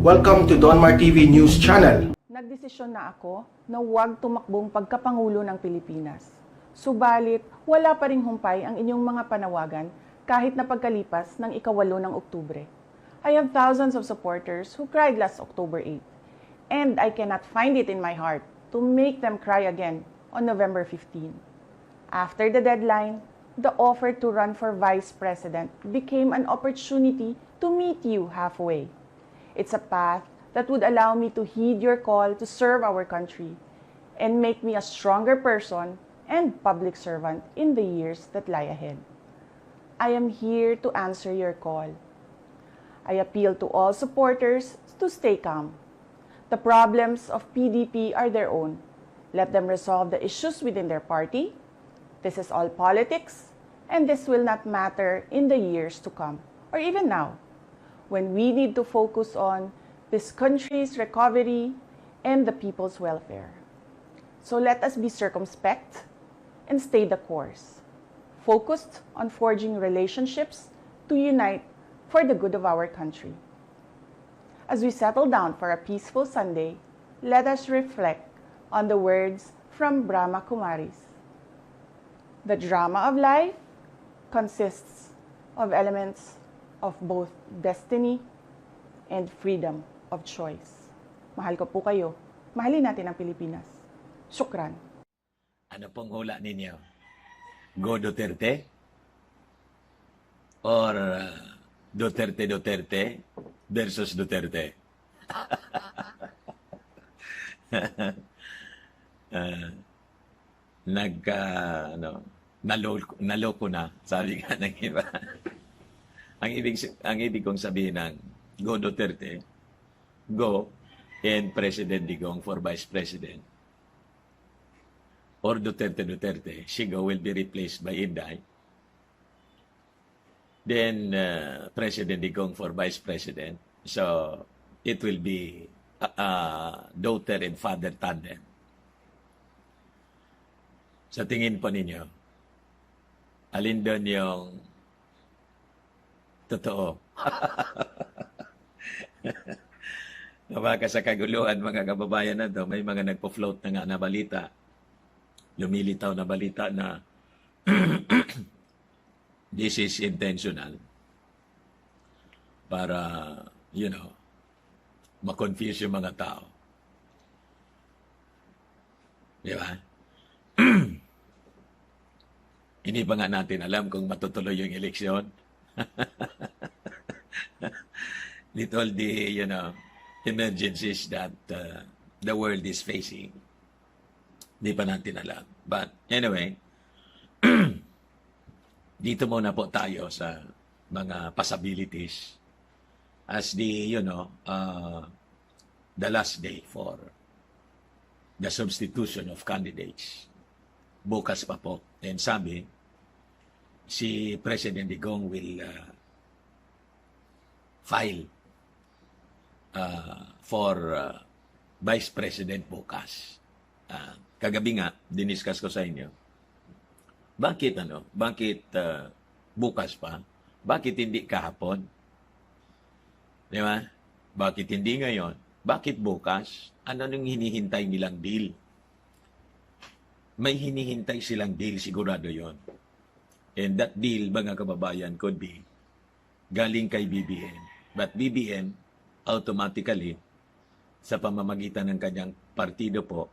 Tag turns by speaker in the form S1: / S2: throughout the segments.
S1: Welcome to Donmar TV News Channel.
S2: Nagdesisyon na ako na huwag tumakbong pagkapangulo ng Pilipinas. Subalit, wala pa ring humpay ang inyong mga panawagan kahit na pagkalipas ng ika-8 ng Oktubre. I have thousands of supporters who cried last October 8, and I cannot find it in my heart to make them cry again on November 15. After the deadline, the offer to run for Vice President became an opportunity to meet you halfway. It's a path that would allow me to heed your call to serve our country and make me a stronger person and public servant in the years that lie ahead. I am here to answer your call. I appeal to all supporters to stay calm. The problems of PDP are their own. Let them resolve the issues within their party. This is all politics, and this will not matter in the years to come, or even now, when we need to focus on this country's recovery and the people's welfare. So let us be circumspect and stay the course, focused on forging relationships to unite for the good of our country. As we settle down for a peaceful Sunday, let us reflect on the words from Brahma Kumaris. The drama of life consists of elements of both destiny and freedom of choice. Mahal ko po kayo. Mahalin natin ang Pilipinas. Syukran.
S3: Ano pong hula ninyo? Go Duterte? Or Duterte versus Duterte? Naloko na, sabi nga ng iba. Ang ibig kong sabihin ng Go Duterte, go, and President Digong for Vice President. Or Duterte, Sigo will be replaced by Inday. Then President Digong for Vice President. So it will be daughter and father tandem. Sa tingin po ninyo, alin doon yung totoo? Baka sa kaguluhan, mga kababayan na to, may mga nagpo-float na nga na balita, lumilitaw na balita na this is intentional para, ma-confuse yung mga tao. Di ba? Hindi pa nga natin alam kung matutuloy yung eleksyon. With all the, emergencies that the world is facing. Hindi pa natin alam. But anyway, dito muna po tayo sa mga possibilities as the, the last day for the substitution of candidates. Bukas pa po. And sabi, si President Digong will file for Vice President bukas. Kagabi nga, diniscuss ko sa inyo. Bakit bukas pa? Bakit hindi kahapon? Di ba? Bakit hindi ngayon? Bakit bukas? Ano nung hinihintay nilang deal? May hinihintay silang deal, sigurado yon. And that deal, mga kababayan, could be galing kay BBM. But BBM, automatically, sa pamamagitan ng kanyang partido po,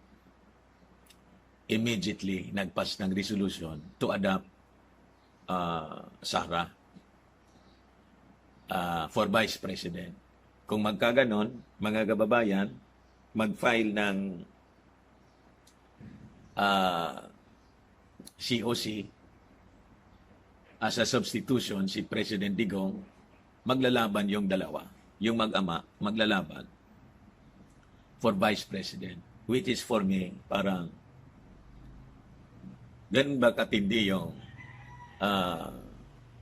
S3: immediately nagpas ng resolution to adopt Sara for Vice President. Kung magkaganon, mga kababayan, mag-file ng COC as a substitution si President Digong, maglalaban yung dalawa. Yung mag-ama, maglalaban for Vice President. Which is for me, parang ganun ba katindi yung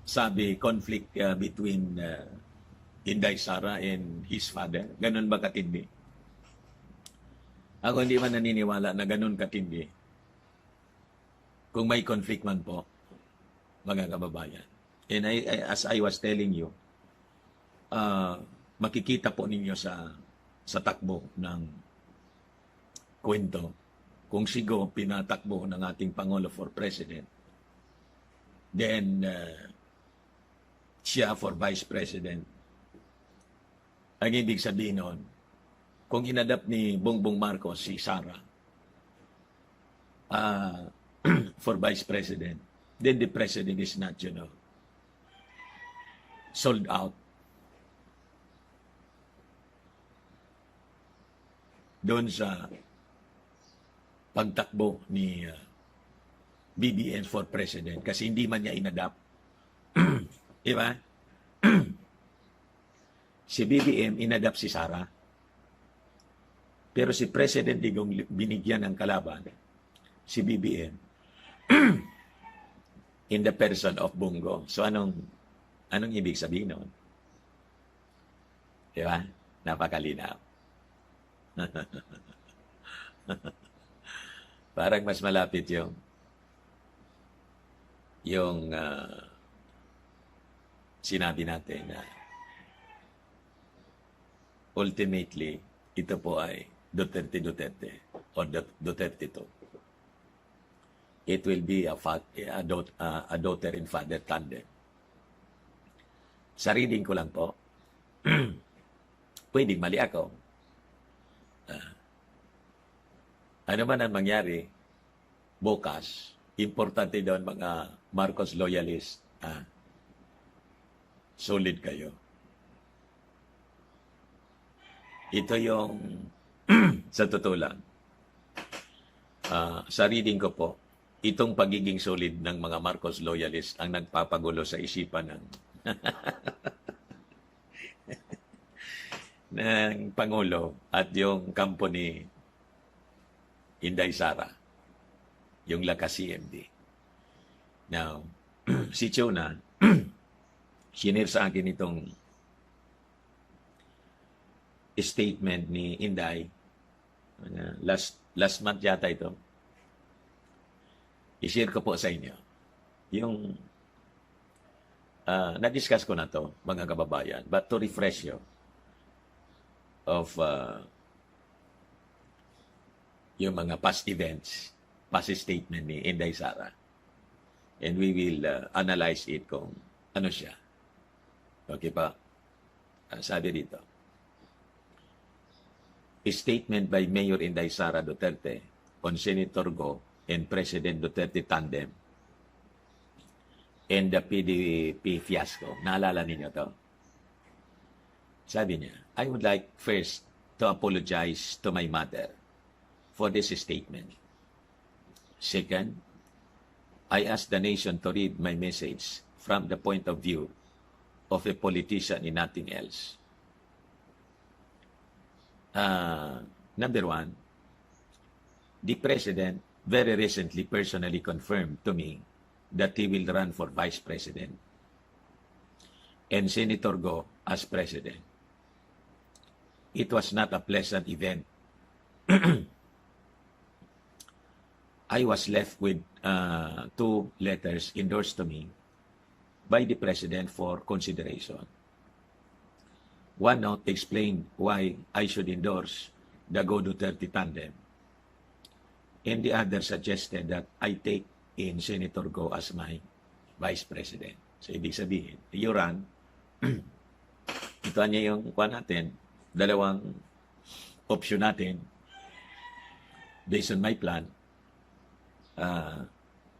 S3: sabi, conflict between Inday Sara and his father? Ganun ba katindi? Ako hindi man naniniwala na ganun katindi. Kung may conflict man po, mga kababayan. And as I was telling you, makikita po ninyo sa takbo ng kwento, kung sigo pinatakbo ng ating Pangulo for President, then siya for Vice President. Ang ibig sabihin nun, kung inadapt ni Bongbong Marcos si Sara for Vice President, then the President is not, sold out. Doon sa pagtakbo ni BBM for President kasi hindi man niya inadapt. Diba? Si BBM inadapt si Sara. Pero si President Digong binigyan ng kalaban, si BBM, in the person of Bongo. So anong ibig sabihin nun? Diba? Napakalinaw. Parang mas malapit yung sinabi natin na ultimately ito po ay Duterte or Duterte to. It will be a daughter and father tandem. Sa reading ko lang po, pwedeng mali ako. Ano man ang mangyari, bukas, importante doon mga Marcos loyalist, solid kayo. Ito yung, sa totoo lang, sa reading ko po, itong pagiging solid ng mga Marcos loyalist ang nagpapagulo sa isipan ng Pangulo at yung kampo ni Inday Sara, yung lakas CMD. Now, si Chona, sinir sa akin itong statement ni Inday, last month yata ito. I-share ko po sa inyo. Yung, na-discuss ko na to, mga kababayan, but to refresh you of yung mga past events, past statement ni Inday Sara. And we will analyze it kung ano siya. Okay pa? Sabi dito, a statement by Mayor Inday Sara Duterte on Senator Go and President Duterte tandem and the PDP fiasco. Naalala ninyo to? Sabi niya, I would like first to apologize to my mother for this statement. Second, I ask the nation to read my message from the point of view of a politician and nothing else. Number one, the President very recently personally confirmed to me that he will run for Vice President and Senator Go as President. It was not a pleasant event. I was left with 2 letters endorsed to me by the President for consideration. One note explained why I should endorse the Go Duterte tandem, and the other suggested that I take in Senator Go as my Vice President. So, ibig sabihin, you run, ito niya yung kuha natin, dalawang option natin, based on my plan,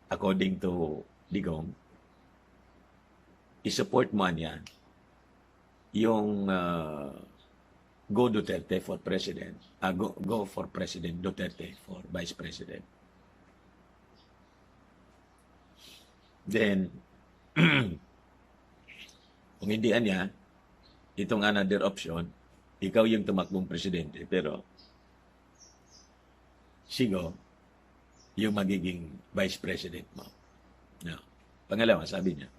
S3: according to Digong, isupport mo niya yung Go Duterte for President, go for President Duterte for Vice President. Then, kung hindi niya, itong another option, ikaw yung tumakbong presidente, pero sigo yung magiging Vice President mo. No. Pangalawa, sabi niya,